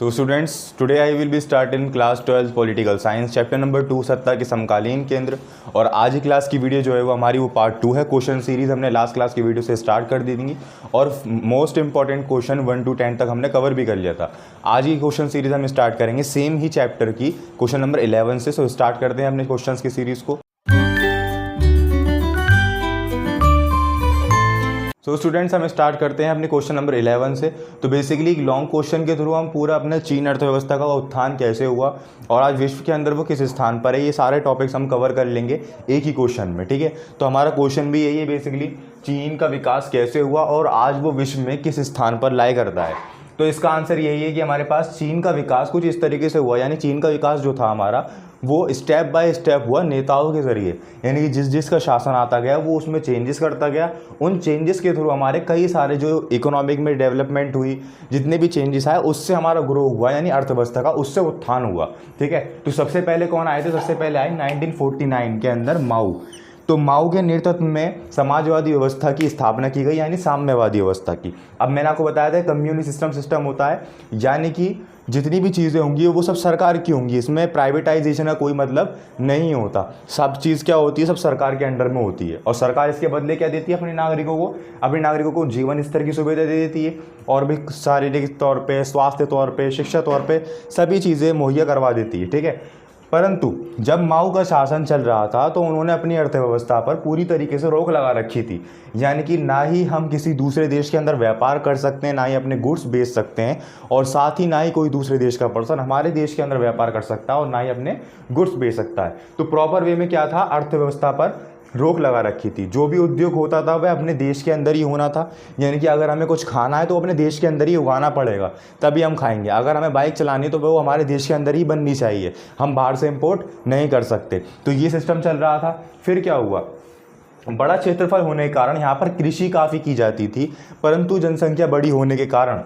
So students, today I will be starting class 12 political science chapter number 2 सत्ता के समकालीन केंद्र। और आज की क्लास की वीडियो जो है वो हमारी वो पार्ट 2 है। क्वेश्चन सीरीज हमने लास्ट क्लास की वीडियो से स्टार्ट कर दी थी और मोस्ट इंपॉर्टेंट क्वेश्चन 1 to 10 तक हमने कवर भी कर लिया था। आज की क्वेश्चन सीरीज हम स्टार्ट करेंगे सेम ही चैप्टर की क्वेश्चन नंबर 11 से। सो स्टार्ट करते हैं अपने क्वेश्चन की सीरीज़ को। सो स्टूडेंट्स, हम स्टार्ट करते हैं अपने क्वेश्चन नंबर 11 से। तो बेसिकली एक लॉन्ग क्वेश्चन के थ्रू हम पूरा अपने चीन अर्थव्यवस्था का उत्थान कैसे हुआ और आज विश्व के अंदर वो किस स्थान पर है, ये सारे टॉपिक्स हम कवर कर लेंगे एक ही क्वेश्चन में। ठीक है, तो हमारा क्वेश्चन भी यही है बेसिकली, चीन का विकास कैसे हुआ और आज वो विश्व में किस स्थान पर लाई करता है। तो इसका आंसर यही है कि हमारे पास चीन का विकास कुछ इस तरीके से हुआ, यानी चीन का विकास जो था हमारा वो स्टेप बाय स्टेप हुआ नेताओं के ज़रिए, यानी कि जिस जिसका शासन आता गया वो उसमें चेंजेस करता गया। उन चेंजेस के थ्रू हमारे कई सारे जो इकोनॉमिक में डेवलपमेंट हुई, जितने भी चेंजेस आए उससे हमारा ग्रो हुआ, यानी अर्थव्यवस्था का उससे उत्थान हुआ। ठीक है, तो सबसे पहले कौन आए थे? सबसे पहले आए 1949 के अंदर माओ। तो माओ के नेतृत्व में समाजवादी व्यवस्था की स्थापना की गई, यानी साम्यवादी व्यवस्था की। अब मैंने आपको बताया था कम्युनिस्ट सिस्टम होता है, यानी कि जितनी भी चीज़ें होंगी वो सब सरकार की होंगी, इसमें प्राइवेटाइजेशन का कोई मतलब नहीं होता। सब चीज़ क्या होती है, सब सरकार के अंडर में होती है और सरकार इसके बदले क्या देती है? अपने नागरिकों को जीवन स्तर की सुविधा दे देती है और भी शारीरिक तौर पे, स्वास्थ्य तौर पे, शिक्षा तौर पे सभी चीज़ें मुहैया करवा देती है। ठीक है, परंतु जब माओ का शासन चल रहा था तो उन्होंने अपनी अर्थव्यवस्था पर पूरी तरीके से रोक लगा रखी थी, यानी कि ना ही हम किसी दूसरे देश के अंदर व्यापार कर सकते हैं, ना ही अपने गुड्स बेच सकते हैं और साथ ही ना ही कोई दूसरे देश का पर्सन हमारे देश के अंदर व्यापार कर सकता है और ना ही अपने गुड्स बेच सकता है। तो प्रॉपर वे में क्या था, अर्थव्यवस्था पर रोक लगा रखी थी। जो भी उद्योग होता था वह अपने देश के अंदर ही होना था, यानी कि अगर हमें कुछ खाना है तो अपने देश के अंदर ही उगाना पड़ेगा तभी हम खाएंगे। अगर हमें बाइक चलानी तो वो हमारे देश के अंदर ही बननी चाहिए, हम बाहर से इंपोर्ट नहीं कर सकते। तो ये सिस्टम चल रहा था। फिर क्या हुआ, बड़ा क्षेत्रफल होने के कारण यहाँ पर कृषि काफ़ी की जाती थी, परंतु जनसंख्या बड़ी होने के कारण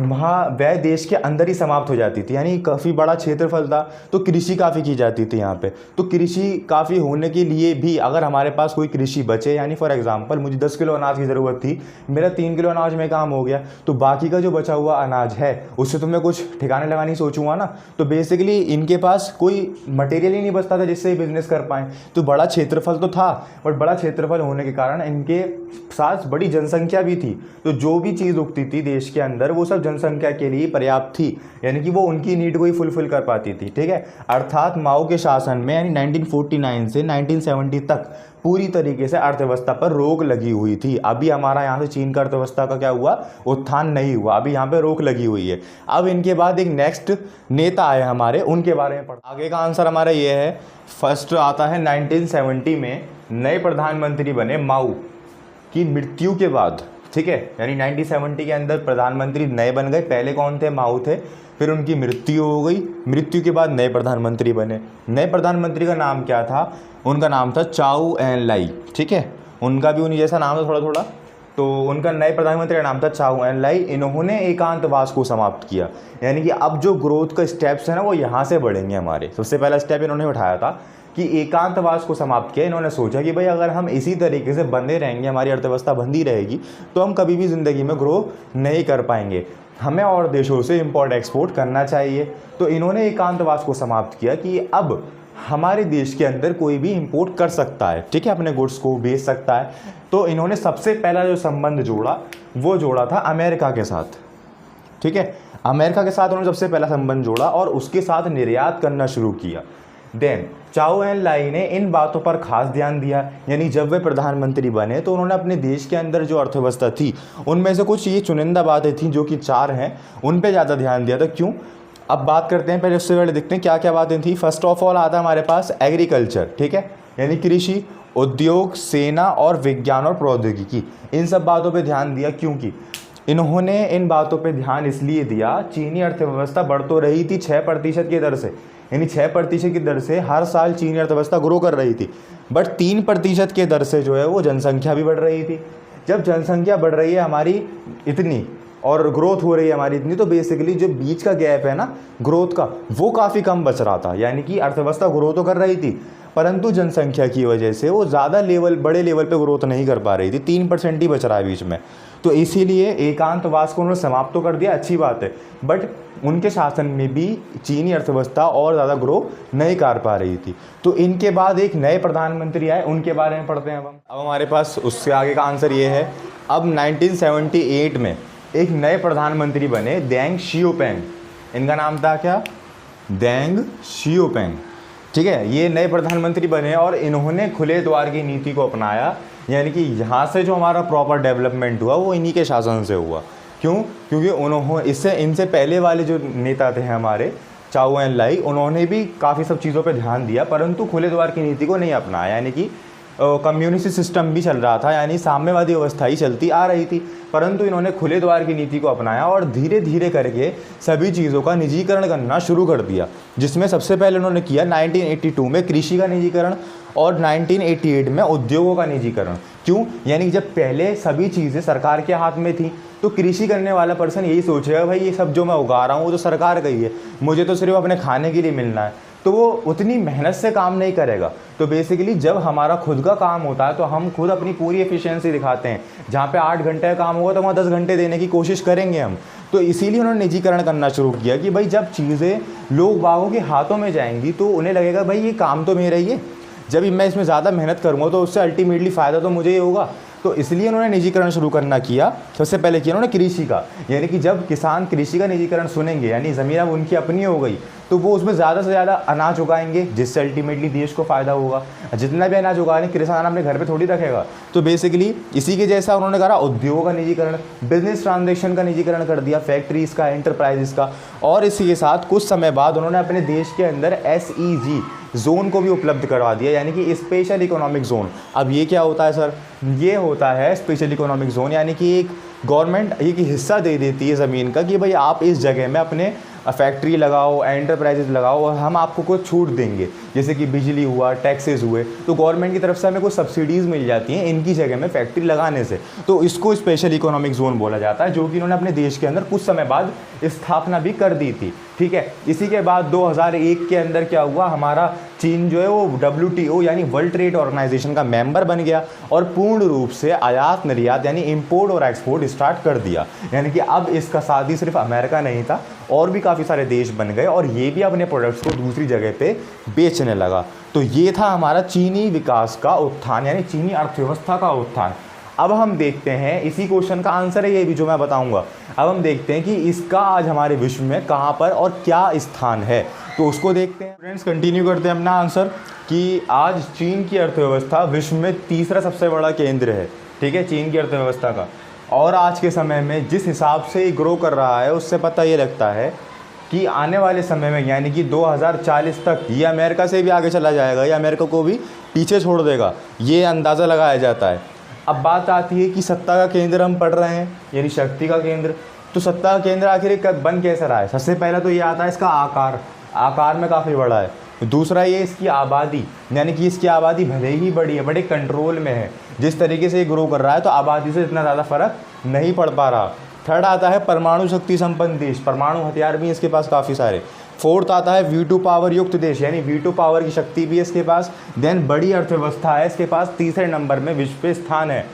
वहाँ वह देश के अंदर ही समाप्त हो जाती थी, यानी काफ़ी बड़ा क्षेत्रफल था तो कृषि काफ़ी की जाती थी यहाँ पे। तो कृषि काफ़ी होने के लिए भी अगर हमारे पास कोई कृषि बचे, यानी फॉर एग्जांपल मुझे 10 किलो अनाज की ज़रूरत थी, मेरा 3 किलो अनाज में काम हो गया, तो बाकी का जो बचा हुआ अनाज है उससे तो मैं कुछ ठिकाने लगाने सोचूंगा ना। तो बेसिकली इनके पास कोई मटेरियल ही नहीं बचता था जिससे बिजनेस कर पाएँ। तो बड़ा क्षेत्रफल तो था, बट बड़ा क्षेत्रफल होने के कारण इनके साथ बड़ी जनसंख्या भी थी। तो जो भी चीज़ उगती थी देश के अंदर वो सब जनसंख्या के लिए पर्याप्त थी, यानी कि वो उनकी नीड को ही फुलफिल कर पाती थी। ठीक है, अर्थात माओ के शासन में यानी 1949 से 1970 तक पूरी तरीके से अर्थव्यवस्था पर रोक लगी हुई थी। अभी हमारा यहाँ से चीन का अर्थव्यवस्था का क्या हुआ, उत्थान नहीं हुआ, अभी यहाँ पे रोक लगी हुई है। अब इनके बाद एक नेक्स्ट नेता आए हमारे, उनके बारे में आगे का आंसर हमारा ये है। फर्स्ट आता है 1970 में नए प्रधानमंत्री बने माओ की मृत्यु के बाद। ठीक है, यानी 1970 के अंदर प्रधानमंत्री नए बन गए। पहले कौन थे? माओ थे। फिर उनकी मृत्यु हो गई, मृत्यु के बाद नए प्रधानमंत्री बने। नए प्रधानमंत्री का नाम क्या था? उनका नाम था चाउ एन लाई। ठीक है, उनका भी उन्हीं जैसा नाम था थोड़ा थोड़ा। तो उनका नए प्रधानमंत्री का नाम था चाउ एन लाई। इन्होंने एकांतवास को समाप्त किया, यानी कि अब जो ग्रोथ का स्टेप्स है ना वो यहाँ से बढ़ेंगे हमारे। सबसे पहला स्टेप इन्होंने उठाया था कि एकांतवास को समाप्त किया। इन्होंने सोचा कि भाई अगर हम इसी तरीके से बंधे रहेंगे, हमारी अर्थव्यवस्था बंधी रहेगी तो हम कभी भी ज़िंदगी में ग्रो नहीं कर पाएंगे, हमें और देशों से इंपोर्ट एक्सपोर्ट करना चाहिए। तो इन्होंने एकांतवास को समाप्त किया कि अब हमारे देश के अंदर कोई भी इंपोर्ट कर सकता है, ठीक है, अपने गुड्स को बेच सकता है। तो इन्होंने सबसे पहला जो संबंध जोड़ा वो जोड़ा था अमेरिका के साथ। ठीक है, अमेरिका के साथ उन्होंने सबसे पहला संबंध जोड़ा और उसके साथ निर्यात करना शुरू किया। देन चाउ एन लाई ने इन बातों पर खास ध्यान दिया, यानी जब वे प्रधानमंत्री बने तो उन्होंने अपने देश के अंदर जो अर्थव्यवस्था थी उनमें से कुछ ये चुनिंदा बातें थीं जो कि 4 हैं, उन पे ज़्यादा ध्यान दिया था। क्यों? अब बात करते हैं, पहले उससे पहले देखते हैं क्या क्या बातें थी। फर्स्ट ऑफ ऑल आता है हमारे पास एग्रीकल्चर। ठीक है, यानी कृषि, उद्योग, सेना और विज्ञान और प्रौद्योगिकी, इन सब बातों पर ध्यान दिया। क्योंकि इन्होंने इन बातों पर ध्यान इसलिए दिया, चीनी अर्थव्यवस्था बढ़ तो रही थी 6% की दर से, यानी 6% की दर से हर साल चीनी अर्थव्यवस्था ग्रो कर रही थी, बट 3% के दर से जो है वो जनसंख्या भी बढ़ रही थी। जब जनसंख्या बढ़ रही है हमारी इतनी और ग्रोथ हो रही है हमारी इतनी, तो बेसिकली जो बीच का गैप है ना ग्रोथ का, वो काफ़ी कम बच रहा था। यानी कि अर्थव्यवस्था ग्रो तो कर रही थी परंतु जनसंख्या की वजह से वो ज़्यादा बड़े लेवल पे ग्रोथ नहीं कर पा रही थी, 3% ही बच रहा है बीच में। तो इसीलिए एकांतवास को उन्होंने समाप्त तो कर दिया, अच्छी बात है, बट उनके शासन में भी चीनी अर्थव्यवस्था और ज़्यादा ग्रो नहीं कर पा रही थी। तो इनके बाद एक नए प्रधानमंत्री आए, उनके बारे में पढ़ते हैं अब हमारे पास उससे आगे का आंसर ये है। अब 1978 में एक नए प्रधानमंत्री बने देंग शियोपेंग। इनका नाम था क्या? देंग शियोपेंग। ठीक है, ये नए प्रधानमंत्री बने और इन्होंने खुले द्वार की नीति को अपनाया, यानी कि यहाँ से जो हमारा प्रॉपर डेवलपमेंट हुआ वो इन्हीं के शासन से हुआ। क्यों? क्योंकि उन्होंने इनसे पहले वाले जो नेता थे हमारे चाउ एन लाई, उन्होंने भी काफ़ी सब चीज़ों पे ध्यान दिया, परंतु खुले द्वार की नीति को नहीं अपनाया, यानी कि कम्युनिस्ट सिस्टम भी चल रहा था, यानी साम्यवादी व्यवस्था ही चलती आ रही थी, परंतु इन्होंने खुले द्वार की नीति को अपनाया और धीरे धीरे करके सभी चीज़ों का निजीकरण करना शुरू कर दिया। जिसमें सबसे पहले उन्होंने किया 1982 में कृषि का निजीकरण और 1988 में उद्योगों का निजीकरण। क्यों? यानी कि जब पहले सभी चीज़ें सरकार के हाथ में थी तो कृषि करने वाला पर्सन यही सोचेगा भाई ये सब जो मैं उगा रहा हूँ वो तो सरकार का ही है, मुझे तो सिर्फ अपने खाने के लिए मिलना है, तो वो उतनी मेहनत से काम नहीं करेगा। तो बेसिकली जब हमारा खुद का काम होता है तो हम खुद अपनी पूरी एफिशिएंसी दिखाते हैं। जहाँ पे 8 घंटे का काम होगा तो वहाँ 10 घंटे देने की कोशिश करेंगे हम। तो इसीलिए उन्होंने निजीकरण करना शुरू किया कि भाई जब चीज़ें लोग बागों के हाथों में जाएंगी तो उन्हें लगेगा भाई ये काम तो मेरा ही है, जब मैं इसमें ज़्यादा मेहनत करूँगा तो उससे अल्टीमेटली फ़ायदा तो मुझे ही होगा। तो इसलिए उन्होंने निजीकरण शुरू करना किया। सबसे पहले किया उन्होंने कृषि का, यानी कि जब किसान कृषि का निजीकरण सुनेंगे, यानी ज़मीन अब उनकी अपनी हो गई, तो वो उसमें ज़्यादा से ज़्यादा अनाज उगाएंगे, जिससे अल्टीमेटली देश को फ़ायदा होगा। जितना भी अनाज उगा लेंगे किसान अपने घर पे थोड़ी रखेगा। तो बेसिकली इसी के जैसा उन्होंने करा उद्योगों का निजीकरण, बिजनेस ट्रांजेक्शन का निजीकरण कर दिया, फैक्ट्रीज़ का, एंटरप्राइजेस का। और इसी के साथ कुछ समय बाद उन्होंने अपने देश के अंदर SEZ जोन को भी उपलब्ध करवा दिया, यानी कि स्पेशल इकोनॉमिक जोन। अब ये क्या होता है सर? ये होता है स्पेशल इकोनॉमिक जोन, यानी कि एक गवर्नमेंट एक हिस्सा दे देती है ज़मीन का कि भाई आप इस जगह में अपने फैक्ट्री लगाओ, एंटरप्राइजेस लगाओ और हम आपको कुछ छूट देंगे, जैसे कि बिजली हुआ, टैक्सेस हुए, तो गवर्नमेंट की तरफ से हमें कुछ सब्सिडीज़ मिल जाती हैं इनकी जगह में फैक्ट्री लगाने से। तो इसको स्पेशल इकोनॉमिक जोन बोला जाता है, जो कि इन्होंने अपने देश के अंदर कुछ समय बाद स्थापना भी कर दी थी। ठीक है, इसी के बाद 2001 के अंदर क्या हुआ, हमारा चीन जो है वो WTO यानी वर्ल्ड ट्रेड ऑर्गेनाइजेशन का मेंबर बन गया और पूर्ण रूप से आयात निर्यात यानी इंपोर्ट और एक्सपोर्ट स्टार्ट कर दिया। यानी कि अब इसका साथ ही सिर्फ अमेरिका नहीं था, और भी काफ़ी सारे देश बन गए और ये भी अपने प्रोडक्ट्स को दूसरी जगह पे बेचने लगा। तो ये था हमारा चीनी विकास का उत्थान, यानी चीनी अर्थव्यवस्था का उत्थान। अब हम देखते हैं, इसी क्वेश्चन का आंसर है ये भी जो मैं बताऊंगा। अब हम देखते हैं कि इसका आज हमारे विश्व में कहाँ पर और क्या स्थान है, तो उसको देखते हैं। फ्रेंड्स कंटिन्यू करते हैं अपना आंसर कि आज चीन की अर्थव्यवस्था विश्व में तीसरा सबसे बड़ा केंद्र है। ठीक है, चीन की अर्थव्यवस्था का, और आज के समय में जिस हिसाब से ग्रो कर रहा है उससे पता ये लगता है कि आने वाले समय में यानी कि 2040 तक ये अमेरिका से भी आगे चला जाएगा, या अमेरिका को भी पीछे छोड़ देगा, ये अंदाज़ा लगाया जाता है। अब बात आती है कि सत्ता का केंद्र हम पढ़ रहे हैं, यानी शक्ति का केंद्र। तो सत्ता का केंद्र आखिर बन कैसे रहा है? सबसे पहला तो ये आता है इसका आकार में काफ़ी बड़ा है। दूसरा ये इसकी आबादी, यानी कि इसकी आबादी भले ही बड़ी है, बड़े कंट्रोल में है। जिस तरीके से ये ग्रो कर रहा है तो आबादी से इतना ज़्यादा फर्क नहीं पड़ पा रहा। थर्ड आता है परमाणु शक्ति संपन्न देश, परमाणु हथियार भी इसके पास काफ़ी सारे। फोर्थ आता है V2 पावर युक्त देश, यानी V2 पावर की शक्ति भी है इसके पास। देन बड़ी अर्थव्यवस्था है इसके पास, तीसरे नंबर में विश्व पे स्थान है।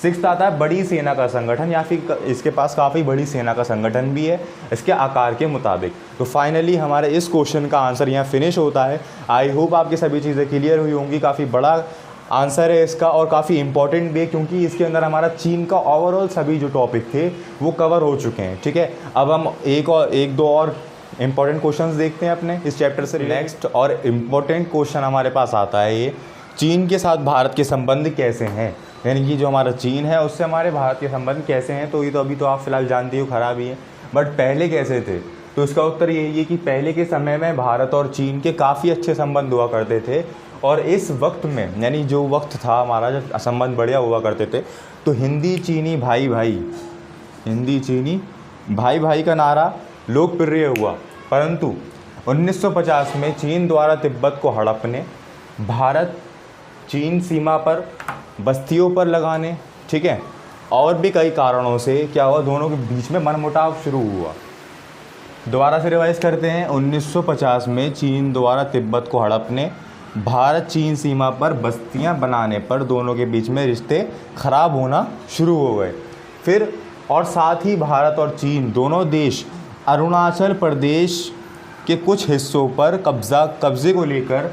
सिक्स्थ आता है बड़ी सेना का संगठन, या फिर इसके पास काफ़ी बड़ी सेना का संगठन भी है इसके आकार के मुताबिक। तो फाइनली हमारे इस क्वेश्चन का आंसर यहाँ फिनिश होता है। आई होप आपकी सभी चीज़ें क्लियर हुई होंगी। काफ़ी बड़ा आंसर है इसका और काफ़ी इंपॉर्टेंट भी है, क्योंकि इसके अंदर हमारा चीन का ओवरऑल सभी जो टॉपिक थे वो कवर हो चुके हैं। ठीक है, अब हम एक दो और इम्पॉर्टेंट क्वेश्चंस देखते हैं अपने इस चैप्टर से। नेक्स्ट और इम्पॉर्टेंट क्वेश्चन हमारे पास आता है ये, चीन के साथ भारत के संबंध कैसे हैं, यानी कि जो हमारा चीन है उससे हमारे भारत के संबंध कैसे हैं। तो ये तो अभी तो आप फिलहाल जानते हो खराब ही है, बट पहले कैसे थे? तो इसका उत्तर यही है कि पहले के समय में भारत और चीन के काफ़ी अच्छे संबंध हुआ करते थे, और इस वक्त में यानी जो वक्त था हमारा जब संबंध बढ़िया हुआ करते थे, तो हिंदी चीनी भाई भाई का नारा लोकप्रिय हुआ। परंतु 1950 में चीन द्वारा तिब्बत को हड़पने, भारत चीन सीमा पर बस्तियों पर लगाने, ठीक है, और भी कई कारणों से क्या हुआ, दोनों के बीच में मनमुटाव शुरू हुआ। दोबारा से रिवाइज करते हैं। 1950 में चीन द्वारा तिब्बत को हड़पने, भारत चीन सीमा पर बस्तियां बनाने पर दोनों के बीच में रिश्ते ख़राब होना शुरू हो गए। फिर और साथ ही भारत और चीन दोनों देश अरुणाचल प्रदेश के कुछ हिस्सों पर कब्जे को लेकर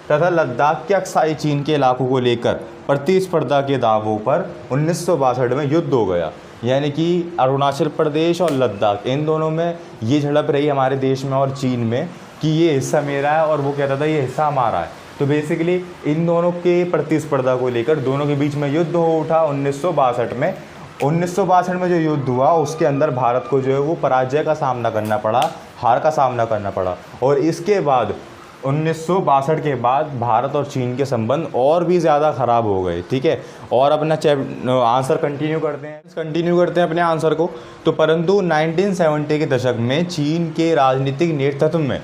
तथा लद्दाख के अक्साई चीन के इलाकों को लेकर प्रतिस्पर्धा के दावों पर 1962 में युद्ध हो गया। यानी कि अरुणाचल प्रदेश और लद्दाख इन दोनों में ये झड़प रही हमारे देश में और चीन में कि ये हिस्सा मेरा है और वो कहता था ये हिस्सा हमारा है। तो बेसिकली इन दोनों के प्रतिस्पर्धा को लेकर दोनों के बीच में युद्ध हो उठा 1962 में। 1962 में जो युद्ध हुआ उसके अंदर भारत को जो है वो पराजय का सामना करना पड़ा, हार का सामना करना पड़ा। और इसके बाद 1962 के बाद भारत और चीन के संबंध और भी ज़्यादा ख़राब हो गए। ठीक है, और अपना आंसर कंटिन्यू करते हैं अपने आंसर को। तो परंतु 1970 के दशक में चीन के राजनीतिक नेतृत्व में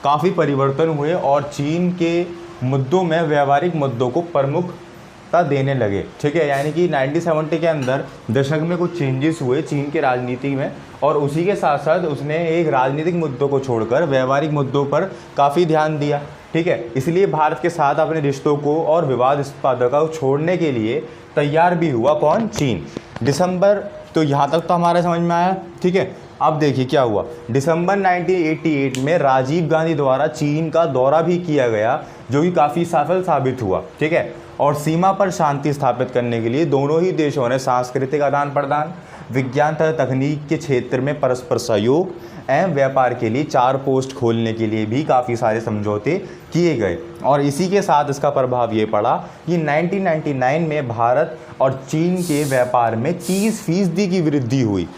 काफ़ी परिवर्तन हुए और चीन के मुद्दों में व्यवहारिक मुद्दों को प्रमुखता देने लगे। ठीक है, यानी कि 1970 के अंदर दशक में कुछ चेंजेस हुए चीन के राजनीति में और उसी के साथ साथ उसने एक राजनीतिक मुद्दों को छोड़कर व्यवहारिक मुद्दों पर काफ़ी ध्यान दिया। ठीक है, इसलिए भारत के साथ अपने रिश्तों को और विवादास्पद को छोड़ने के लिए तैयार भी हुआ कौन? चीन। दिसंबर, तो यहाँ तक तो हमारे समझ में आया। ठीक है, अब देखिए क्या हुआ। दिसंबर 1988 में राजीव गांधी द्वारा चीन का दौरा भी किया गया जो कि काफ़ी सफल साबित हुआ। ठीक है, और सीमा पर शांति स्थापित करने के लिए दोनों ही देशों ने सांस्कृतिक आदान प्रदान, विज्ञान तथा तकनीक के क्षेत्र में परस्पर सहयोग एवं व्यापार के लिए 4 पोस्ट खोलने के लिए भी काफ़ी सारे समझौते किए गए। और इसी के साथ इसका प्रभाव ये पड़ा कि 1999 में भारत और चीन के व्यापार में 30% की वृद्धि हुई।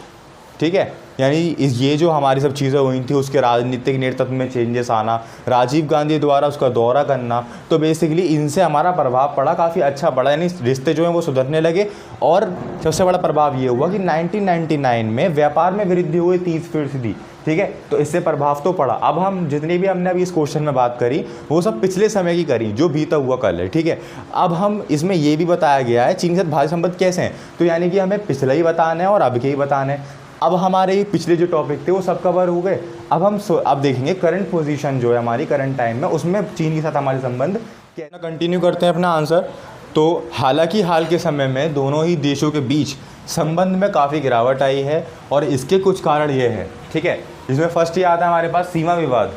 ठीक है, यानी ये जो हमारी सब चीज़ें हुई थी उसके राजनीतिक नेतृत्व में चेंजेस आना, राजीव गांधी द्वारा उसका दौरा करना, तो बेसिकली इनसे हमारा प्रभाव पड़ा, काफ़ी अच्छा पड़ा, यानी रिश्ते जो हैं वो सुधरने लगे। और सबसे बड़ा प्रभाव ये हुआ कि 1999 में व्यापार में वृद्धि हुई 30%। ठीक है, तो इससे प्रभाव तो पड़ा। अब हम जितनी भी हमने अभी इस क्वेश्चन में बात करी वो सब पिछले समय की करी जो बीता हुआ कल है। ठीक है, अब हम इसमें ये भी बताया गया है चीन के साथ भारत संबंध कैसे हैं, तो यानी कि हमें पिछले ही बताना है और अब के ही बताना है। अब हमारे पिछले जो टॉपिक थे वो सब कवर हो गए। अब देखेंगे करंट पोजीशन जो है हमारी करंट टाइम में, उसमें चीन के साथ हमारे संबंध क्या। कंटिन्यू करते हैं अपना आंसर। तो हालांकि हाल के समय में दोनों ही देशों के बीच संबंध में काफ़ी गिरावट आई है और इसके कुछ कारण ये है। ठीक है, इसमें फर्स्ट ये आता है हमारे पास सीमा विवाद।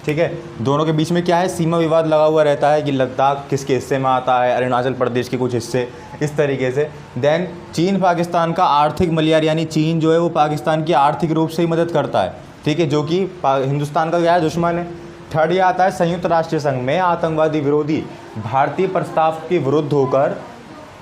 ठीक है, दोनों के बीच में क्या है, सीमा विवाद लगा हुआ रहता है कि लद्दाख किसके हिस्से में आता है, अरुणाचल प्रदेश के कुछ हिस्से, इस तरीके से। देन चीन पाकिस्तान का आर्थिक मलियार, यानी चीन जो है वो पाकिस्तान की आर्थिक रूप से ही मदद करता है। ठीक है, जो कि हिंदुस्तान का क्या है, दुश्मन है। थर्ड ये आता है संयुक्त राष्ट्र संघ में आतंकवादी विरोधी भारतीय प्रस्ताव के विरुद्ध होकर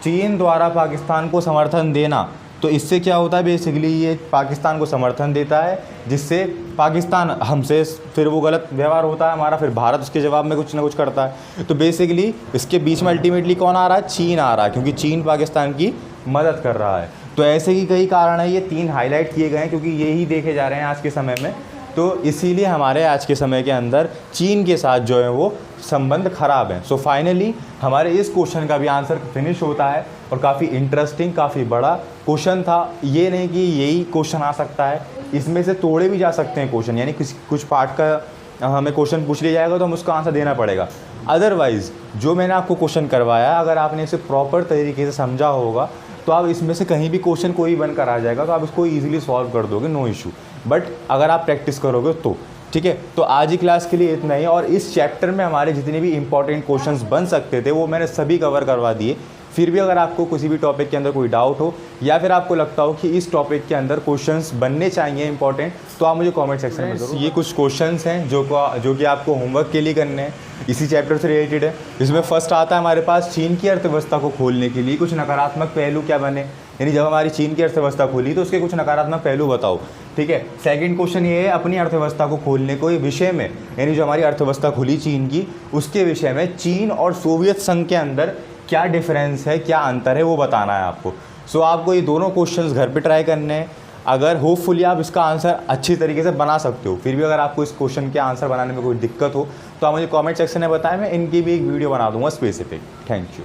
चीन द्वारा पाकिस्तान को समर्थन देना। तो इससे क्या होता है, बेसिकली ये पाकिस्तान को समर्थन देता है जिससे पाकिस्तान हमसे फिर वो गलत व्यवहार होता है हमारा, फिर भारत उसके जवाब में कुछ ना कुछ करता है। तो बेसिकली इसके बीच में अल्टीमेटली कौन आ रहा है, चीन आ रहा है, क्योंकि चीन पाकिस्तान की मदद कर रहा है। तो ऐसे ही कई कारण है, ये 3 हाईलाइट किए गए हैं क्योंकि यही देखे जा रहे हैं आज के समय में। तो इसीलिए हमारे आज के समय के अंदर चीन के साथ जो है वो संबंध खराब हैं। सो फाइनली हमारे इस क्वेश्चन का भी आंसर फिनिश होता है और काफ़ी इंटरेस्टिंग, काफ़ी बड़ा क्वेश्चन था। ये नहीं कि यही क्वेश्चन आ सकता है, इसमें से तोड़े भी जा सकते हैं क्वेश्चन, यानी कुछ पार्ट का हमें क्वेश्चन पूछ लिया जाएगा तो हम उसका आंसर देना पड़ेगा। अदरवाइज़ जो मैंने आपको क्वेश्चन करवाया, अगर आपने इसे प्रॉपर तरीके से समझा होगा तो आप इसमें से कहीं भी क्वेश्चन कोई बनकर आ जाएगा तो आप इसको ईजिली सॉल्व कर दोगे, नो इशू। बट अगर आप प्रैक्टिस करोगे तो ठीक है। तो आज की क्लास के लिए इतना ही, और इस चैप्टर में हमारे जितने भी इंपॉर्टेंट क्वेश्चंस बन सकते थे वो मैंने सभी कवर करवा दिए। फिर भी अगर आपको किसी भी टॉपिक के अंदर कोई डाउट हो या फिर आपको लगता हो कि इस टॉपिक के अंदर क्वेश्चंस बनने चाहिए इंपॉर्टेंट, तो आप मुझे कमेंट सेक्शन में ज़रूर। ये कुछ क्वेश्चंस हैं जो कि आपको होमवर्क के लिए करने हैं, इसी चैप्टर से रिलेटेड है। इसमें फर्स्ट आता है हमारे पास चीन की अर्थव्यवस्था को खोलने के लिए कुछ नकारात्मक पहलू क्या बने, यानी जब हमारी चीन की अर्थव्यवस्था खोली तो उसके कुछ नकारात्मक पहलू बताओ। ठीक है। सेकंड क्वेश्चन ये है अपनी अर्थव्यवस्था को खोलने को विषय में, यानी जो हमारी अर्थव्यवस्था खुली चीन की उसके विषय में चीन और सोवियत संघ के अंदर क्या डिफरेंस है, क्या अंतर है, वो बताना है आपको। सो आपको ये दोनों क्वेश्चंस घर पे ट्राई करने हैं। अगर होपफुली आप इसका आंसर अच्छी तरीके से बना सकते हो, फिर भी अगर आपको इस क्वेश्चन के आंसर बनाने में कोई दिक्कत हो तो आप मुझे कमेंट सेक्शन में बताएं, मैं इनकी भी एक वीडियो बना दूंगा स्पेसिफिक। Thank you.